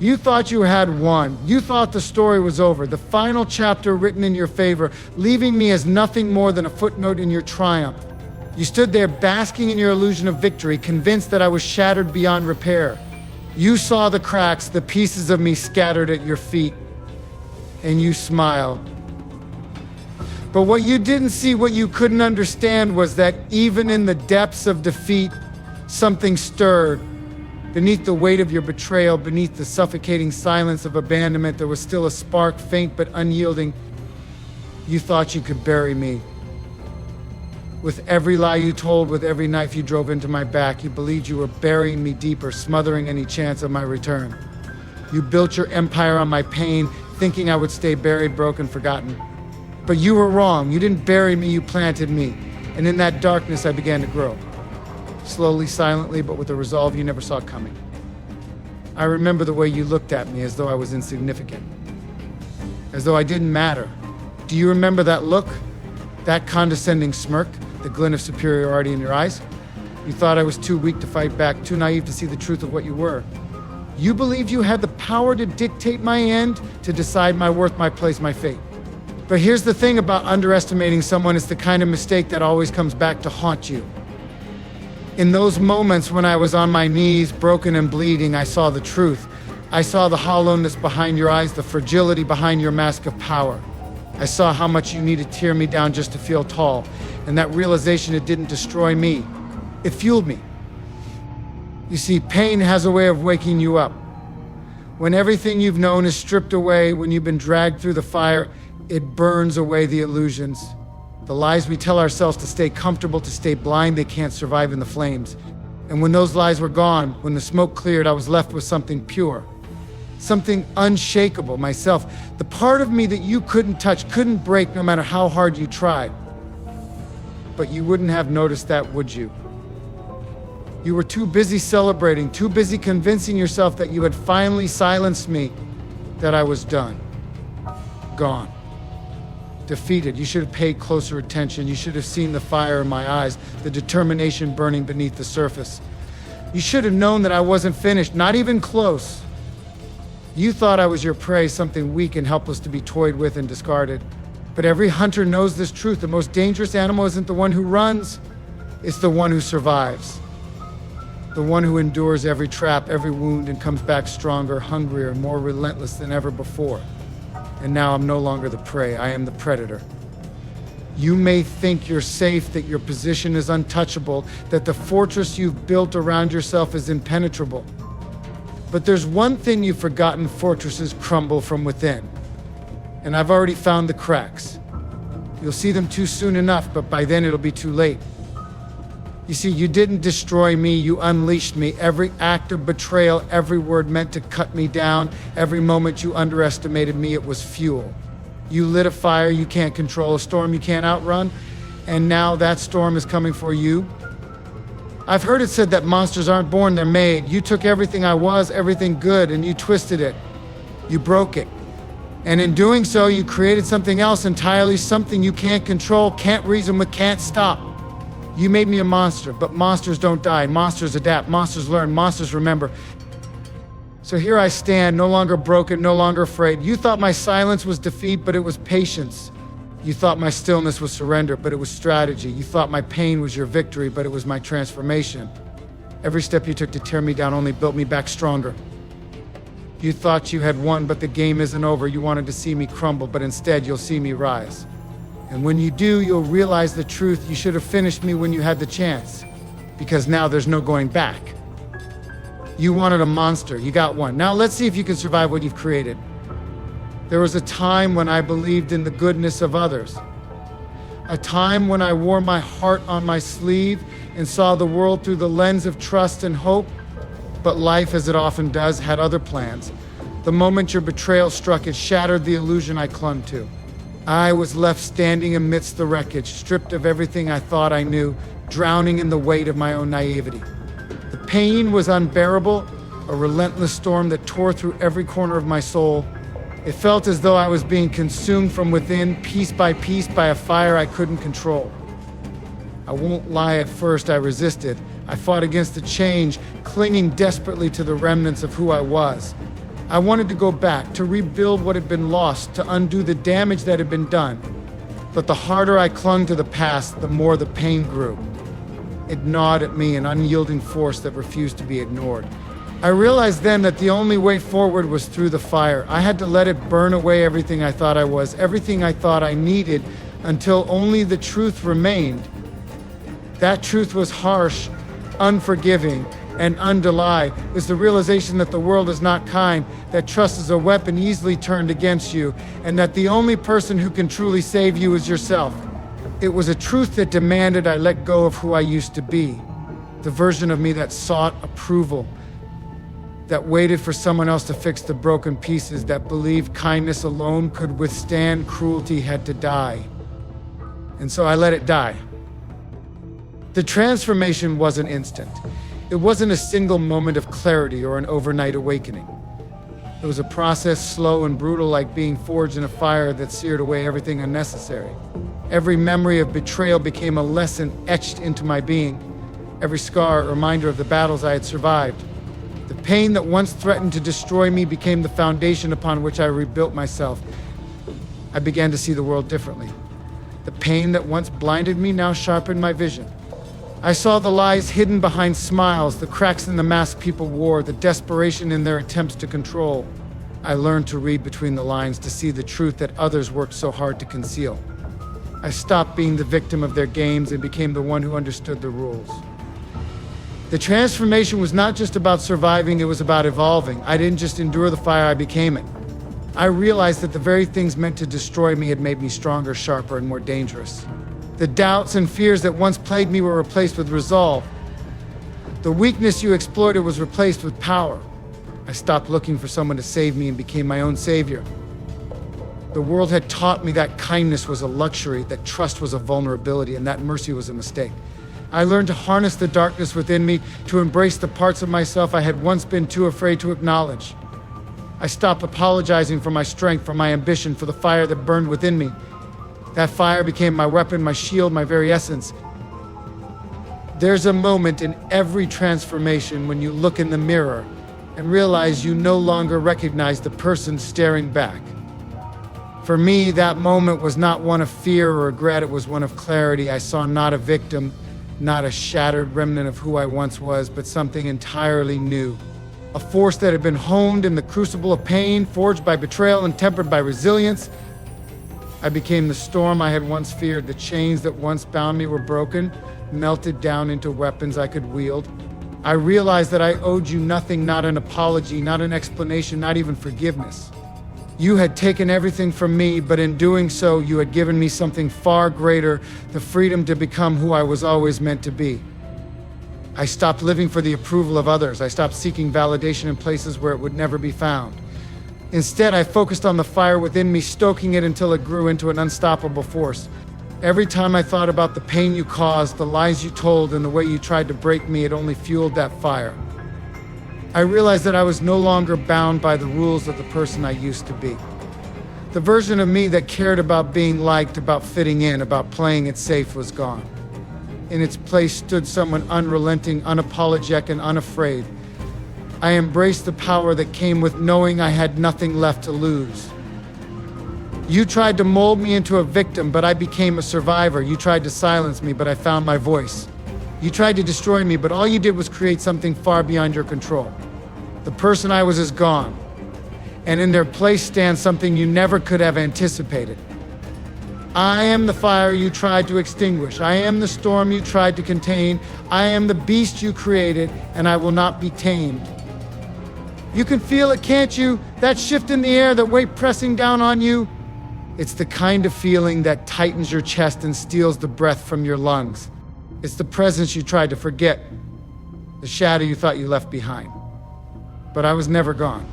You thought you had won. You thought the story was over, the final chapter written in your favor, leaving me as nothing more than a footnote in your triumph. You stood there basking in your illusion of victory, convinced that I was shattered beyond repair. You saw the cracks, the pieces of me scattered at your feet, and you smiled. But what you didn't see, what you couldn't understand, was that even in the depths of defeat, something stirred. Beneath the weight of your betrayal, beneath the suffocating silence of abandonment, there was still a spark, faint but unyielding. You thought you could bury me. With every lie you told, with every knife you drove into my back, you believed you were burying me deeper, smothering any chance of my return. You built your empire on my pain, thinking I would stay buried, broken, forgotten. But you were wrong. You didn't bury me, you planted me. And in that darkness, I began to grow. Slowly, silently, but with a resolve you never saw coming. I remember the way you looked at me as though I was insignificant, as though I didn't matter. Do you remember that look? That condescending smirk, the glint of superiority in your eyes? You thought I was too weak to fight back, too naive to see the truth of what you were. You believed you had the power to dictate my end, to decide my worth, my place, my fate. But here's the thing about underestimating someone, it's the kind of mistake that always comes back to haunt you. In those moments when I was on my knees, broken and bleeding, I saw the truth. I saw the hollowness behind your eyes, the fragility behind your mask of power. I saw how much you needed to tear me down just to feel tall. And that realization, it didn't destroy me. It fueled me. You see, pain has a way of waking you up. When everything you've known is stripped away, when you've been dragged through the fire, it burns away the illusions. The lies we tell ourselves to stay comfortable, to stay blind, they can't survive in the flames. And when those lies were gone, when the smoke cleared, I was left with something pure, something unshakable, myself. The part of me that you couldn't touch, couldn't break, no matter how hard you tried. But you wouldn't have noticed that, would you? You were too busy celebrating, too busy convincing yourself that you had finally silenced me, that I was done, gone. Defeated. You should have paid closer attention. You should have seen the fire in my eyes, the determination burning beneath the surface. You should have known that I wasn't finished, not even close. You thought I was your prey, something weak and helpless to be toyed with and discarded. But every hunter knows this truth. The most dangerous animal isn't the one who runs, it's the one who survives. The one who endures every trap, every wound, and comes back stronger, hungrier, more relentless than ever before. And now I'm no longer the prey, I am the predator. You may think you're safe, that your position is untouchable, that the fortress you've built around yourself is impenetrable. But there's one thing you've forgotten: fortresses crumble from within. And I've already found the cracks. You'll see them too soon enough, but by then it'll be too late. You see, you didn't destroy me, you unleashed me. Every act of betrayal, every word meant to cut me down, every moment you underestimated me, it was fuel. You lit a fire you can't control, a storm you can't outrun, and now that storm is coming for you. I've heard it said that monsters aren't born, they're made. You took everything I was, everything good, and you twisted it. You broke it. And in doing so, you created something else entirely, something you can't control, can't reason with, can't stop. You made me a monster, but monsters don't die. Monsters adapt, monsters learn, monsters remember. So here I stand, no longer broken, no longer afraid. You thought my silence was defeat, but it was patience. You thought my stillness was surrender, but it was strategy. You thought my pain was your victory, but it was my transformation. Every step you took to tear me down only built me back stronger. You thought you had won, but the game isn't over. You wanted to see me crumble, but instead you'll see me rise. And when you do, you'll realize the truth. You should have finished me when you had the chance, because now there's no going back. You wanted a monster, you got one. Now let's see if you can survive what you've created. There was a time when I believed in the goodness of others. A time when I wore my heart on my sleeve and saw the world through the lens of trust and hope. But life, as it often does, had other plans. The moment your betrayal struck, it shattered the illusion I clung to. I was left standing amidst the wreckage, stripped of everything I thought I knew, drowning in the weight of my own naivety. The pain was unbearable, a relentless storm that tore through every corner of my soul. It felt as though I was being consumed from within, piece by a fire I couldn't control. I won't lie, at first I resisted. I fought against the change, clinging desperately to the remnants of who I was. I wanted to go back, to rebuild what had been lost, to undo the damage that had been done. But the harder I clung to the past, the more the pain grew. It gnawed at me, an unyielding force that refused to be ignored. I realized then that the only way forward was through the fire. I had to let it burn away everything I thought I was, everything I thought I needed, until only the truth remained. That truth was harsh, unforgiving, and undeniable. Is the realization that the world is not kind, that trust is a weapon easily turned against you, and that the only person who can truly save you is yourself. It was a truth that demanded I let go of who I used to be, the version of me that sought approval, that waited for someone else to fix the broken pieces, that believed kindness alone could withstand cruelty had to die. And so I let it die. The transformation wasn't instant. It wasn't a single moment of clarity or an overnight awakening. It was a process slow and brutal, like being forged in a fire that seared away everything unnecessary. Every memory of betrayal became a lesson etched into my being. Every scar a reminder of the battles I had survived. The pain that once threatened to destroy me became the foundation upon which I rebuilt myself. I began to see the world differently. The pain that once blinded me now sharpened my vision. I saw the lies hidden behind smiles, the cracks in the mask people wore, the desperation in their attempts to control. I learned to read between the lines, to see the truth that others worked so hard to conceal. I stopped being the victim of their games and became the one who understood the rules. The transformation was not just about surviving, it was about evolving. I didn't just endure the fire, I became it. I realized that the very things meant to destroy me had made me stronger, sharper, and more dangerous. The doubts and fears that once plagued me were replaced with resolve. The weakness you exploited was replaced with power. I stopped looking for someone to save me and became my own savior. The world had taught me that kindness was a luxury, that trust was a vulnerability, and that mercy was a mistake. I learned to harness the darkness within me, to embrace the parts of myself I had once been too afraid to acknowledge. I stopped apologizing for my strength, for my ambition, for the fire that burned within me. That fire became my weapon, my shield, my very essence. There's a moment in every transformation when you look in the mirror and realize you no longer recognize the person staring back. For me, that moment was not one of fear or regret, it was one of clarity. I saw not a victim, not a shattered remnant of who I once was, but something entirely new. A force that had been honed in the crucible of pain, forged by betrayal and tempered by resilience. I became the storm I had once feared. The chains that once bound me were broken, melted down into weapons I could wield. I realized that I owed you nothing, not an apology, not an explanation, not even forgiveness. You had taken everything from me, but in doing so, you had given me something far greater, the freedom to become who I was always meant to be. I stopped living for the approval of others. I stopped seeking validation in places where it would never be found. Instead, I focused on the fire within me, stoking it until it grew into an unstoppable force. Every time I thought about the pain you caused, the lies you told, and the way you tried to break me, it only fueled that fire. I realized that I was no longer bound by the rules of the person I used to be. The version of me that cared about being liked, about fitting in, about playing it safe was gone. In its place stood someone unrelenting, unapologetic, and unafraid. I embraced the power that came with knowing I had nothing left to lose. You tried to mold me into a victim, but I became a survivor. You tried to silence me, but I found my voice. You tried to destroy me, but all you did was create something far beyond your control. The person I was is gone, and in their place stands something you never could have anticipated. I am the fire you tried to extinguish. I am the storm you tried to contain. I am the beast you created, and I will not be tamed. You can feel it, can't you? That shift in the air, that weight pressing down on you. It's the kind of feeling that tightens your chest and steals the breath from your lungs. It's the presence you tried to forget, the shadow you thought you left behind. But I was never gone.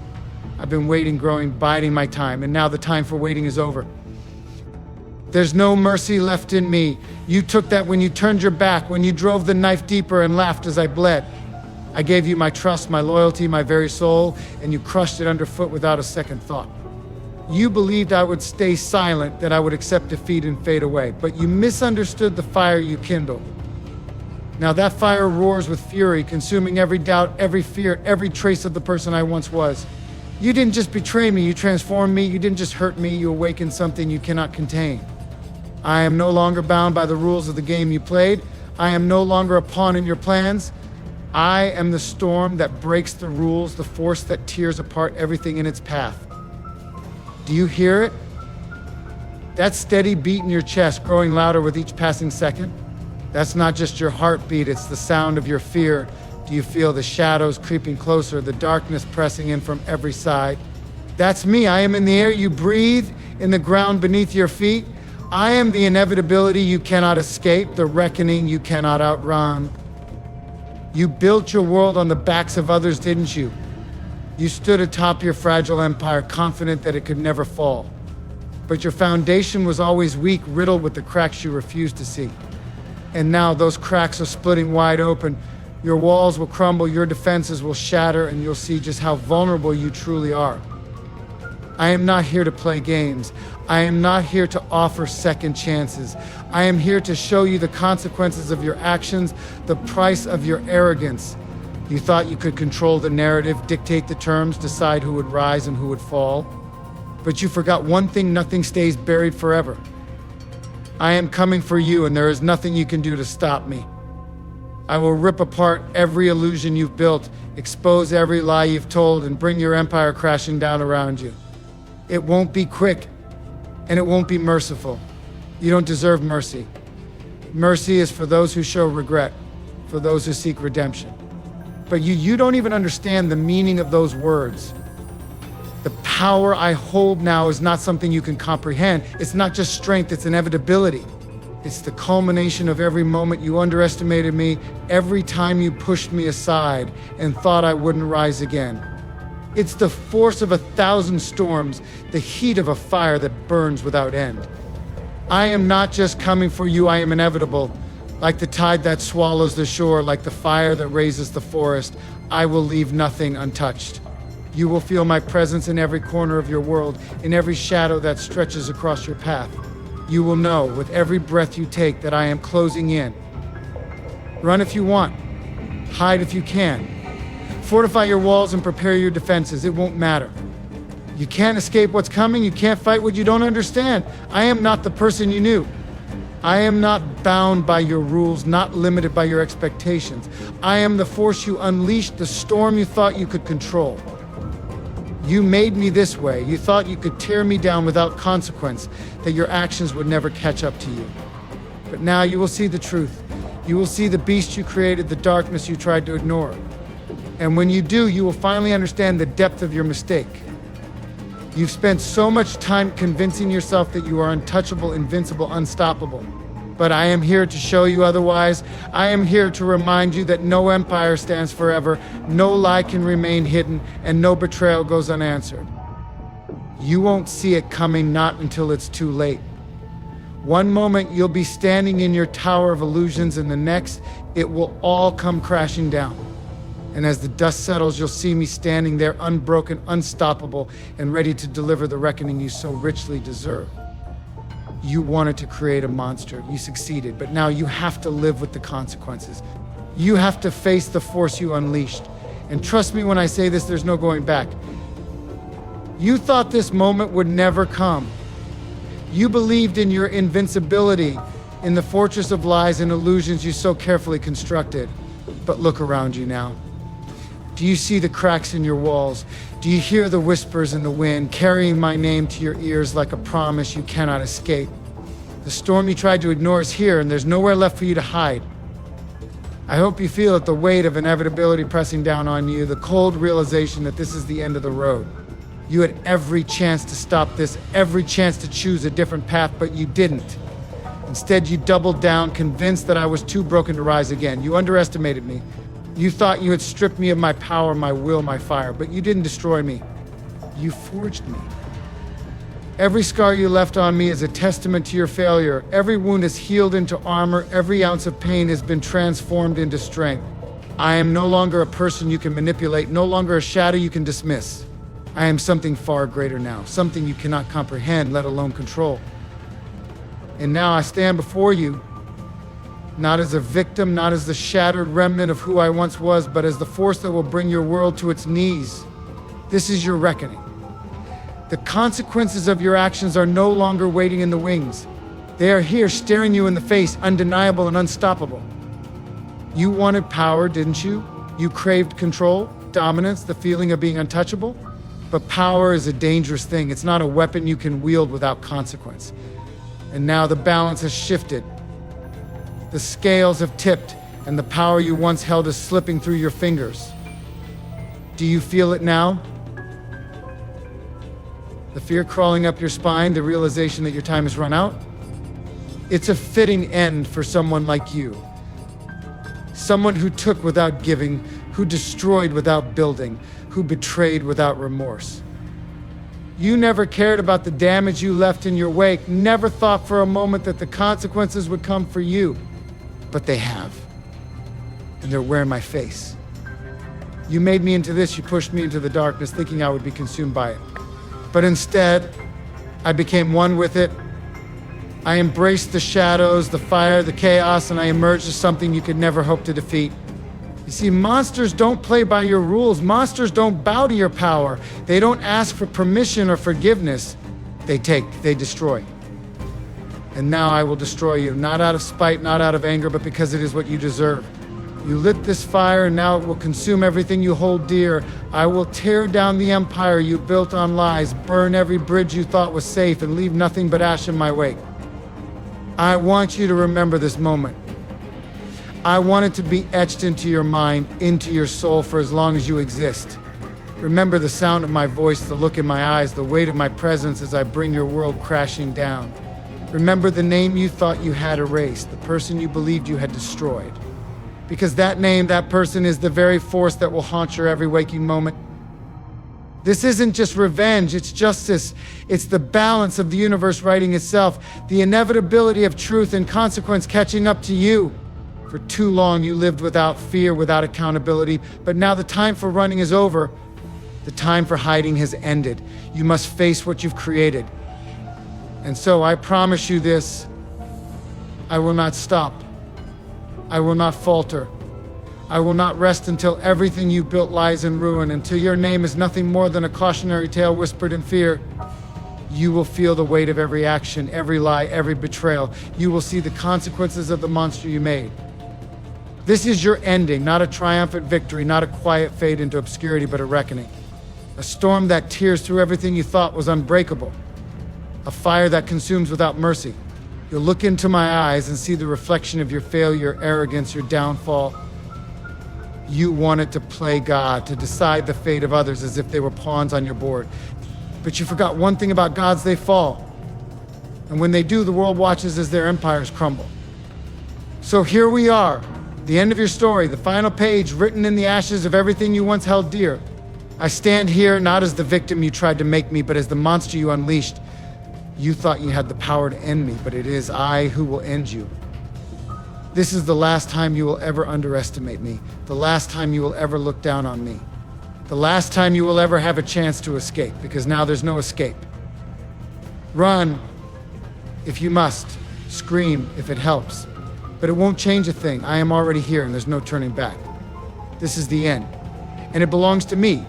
I've been waiting, growing, biding my time, and now the time for waiting is over. There's no mercy left in me. You took that when you turned your back, when you drove the knife deeper and laughed as I bled. I gave you my trust, my loyalty, my very soul, and you crushed it underfoot without a second thought. You believed I would stay silent, that I would accept defeat and fade away, but you misunderstood the fire you kindled. Now that fire roars with fury, consuming every doubt, every fear, every trace of the person I once was. You didn't just betray me, you transformed me. You didn't just hurt me, you awakened something you cannot contain. I am no longer bound by the rules of the game you played. I am no longer a pawn in your plans. I am the storm that breaks the rules, the force that tears apart everything in its path. Do you hear it? That steady beat in your chest growing louder with each passing second? That's not just your heartbeat, it's the sound of your fear. Do you feel the shadows creeping closer, the darkness pressing in from every side? That's me. I am in the air you breathe, in the ground beneath your feet. I am the inevitability you cannot escape, the reckoning you cannot outrun. You built your world on the backs of others, didn't you? You stood atop your fragile empire, confident that it could never fall. But your foundation was always weak, riddled with the cracks you refused to see. And now those cracks are splitting wide open. Your walls will crumble, your defenses will shatter, and you'll see just how vulnerable you truly are. I am not here to play games. I am not here to offer second chances. I am here to show you the consequences of your actions, the price of your arrogance. You thought you could control the narrative, dictate the terms, decide who would rise and who would fall. But you forgot one thing: nothing stays buried forever. I am coming for you, and there is nothing you can do to stop me. I will rip apart every illusion you've built, expose every lie you've told, and bring your empire crashing down around you. It won't be quick, and it won't be merciful. You don't deserve mercy. Mercy is for those who show regret, for those who seek redemption. But you don't even understand the meaning of those words. The power I hold now is not something you can comprehend. It's not just strength, it's inevitability. It's the culmination of every moment you underestimated me, every time you pushed me aside and thought I wouldn't rise again. It's the force of 1,000 storms, the heat of a fire that burns without end. I am not just coming for you, I am inevitable. Like the tide that swallows the shore, like the fire that raises the forest, I will leave nothing untouched. You will feel my presence in every corner of your world, in every shadow that stretches across your path. You will know with every breath you take that I am closing in. Run if you want. Hide if you can. Fortify your walls and prepare your defenses. It won't matter. You can't escape what's coming. You can't fight what you don't understand. I am not the person you knew. I am not bound by your rules, not limited by your expectations. I am the force you unleashed, the storm you thought you could control. You made me this way. You thought you could tear me down without consequence, that your actions would never catch up to you. But now you will see the truth. You will see the beast you created, the darkness you tried to ignore. And when you do, you will finally understand the depth of your mistake. You've spent so much time convincing yourself that you are untouchable, invincible, unstoppable. But I am here to show you otherwise. I am here to remind you that no empire stands forever, no lie can remain hidden, and no betrayal goes unanswered. You won't see it coming, not until it's too late. One moment you'll be standing in your tower of illusions, and the next it will all come crashing down. And as the dust settles, you'll see me standing there, unbroken, unstoppable, and ready to deliver the reckoning you so richly deserve. You wanted to create a monster. You succeeded, but now you have to live with the consequences. You have to face the force you unleashed. And trust me when I say this, there's no going back. You thought this moment would never come. You believed in your invincibility, in the fortress of lies and illusions you so carefully constructed. But look around you now. Do you see the cracks in your walls? Do you hear the whispers in the wind, carrying my name to your ears like a promise you cannot escape? The storm you tried to ignore is here, and there's nowhere left for you to hide. I hope you feel it, the weight of inevitability pressing down on you, the cold realization that this is the end of the road. You had every chance to stop this, every chance to choose a different path, but you didn't. Instead, you doubled down, convinced that I was too broken to rise again. You underestimated me. You thought you had stripped me of my power, my will, my fire, but you didn't destroy me. You forged me. Every scar you left on me is a testament to your failure. Every wound is healed into armor. Every ounce of pain has been transformed into strength. I am no longer a person you can manipulate, no longer a shadow you can dismiss. I am something far greater now, something you cannot comprehend, let alone control. And now I stand before you, not as a victim, not as the shattered remnant of who I once was, but as the force that will bring your world to its knees. This is your reckoning. The consequences of your actions are no longer waiting in the wings. They are here, staring you in the face, undeniable and unstoppable. You wanted power, didn't you? You craved control, dominance, the feeling of being untouchable. But power is a dangerous thing. It's not a weapon you can wield without consequence. And now the balance has shifted. The scales have tipped, and the power you once held is slipping through your fingers. Do you feel it now? The fear crawling up your spine, the realization that your time has run out? It's a fitting end for someone like you. Someone who took without giving, who destroyed without building, who betrayed without remorse. You never cared about the damage you left in your wake, never thought for a moment that the consequences would come for you. But they have. And they're wearing my face. You made me into this, you pushed me into the darkness, thinking I would be consumed by it. But instead, I became one with it. I embraced the shadows, the fire, the chaos, and I emerged as something you could never hope to defeat. You see, monsters don't play by your rules. Monsters don't bow to your power. They don't ask for permission or forgiveness. They destroy. And now I will destroy you, not out of spite, not out of anger, but because it is what you deserve. You lit this fire, and now it will consume everything you hold dear. I will tear down the empire you built on lies, burn every bridge you thought was safe, and leave nothing but ash in my wake. I want you to remember this moment. I want it to be etched into your mind, into your soul for as long as you exist. Remember the sound of my voice, the look in my eyes, the weight of my presence as I bring your world crashing down. Remember the name you thought you had erased, the person you believed you had destroyed. Because that name, that person is the very force that will haunt your every waking moment. This isn't just revenge, it's justice. It's the balance of the universe writing itself, the inevitability of truth and consequence catching up to you. For too long you lived without fear, without accountability, but now the time for running is over. The time for hiding has ended. You must face what you've created. And so I promise you this, I will not stop. I will not falter. I will not rest until everything you built lies in ruin, until your name is nothing more than a cautionary tale whispered in fear. You will feel the weight of every action, every lie, every betrayal. You will see the consequences of the monster you made. This is your ending, not a triumphant victory, not a quiet fade into obscurity, but a reckoning. A storm that tears through everything you thought was unbreakable. A fire that consumes without mercy. You'll look into my eyes and see the reflection of your failure, arrogance, your downfall. You wanted to play God, to decide the fate of others as if they were pawns on your board. But you forgot one thing about gods: they fall. And when they do, the world watches as their empires crumble. So here we are, the end of your story, the final page written in the ashes of everything you once held dear. I stand here not as the victim you tried to make me, but as the monster you unleashed. You thought you had the power to end me, but it is I who will end you. This is the last time you will ever underestimate me, the last time you will ever look down on me, the last time you will ever have a chance to escape, because now there's no escape. Run, if you must. Scream, if it helps. But it won't change a thing. I am already here, and there's no turning back. This is the end, and it belongs to me.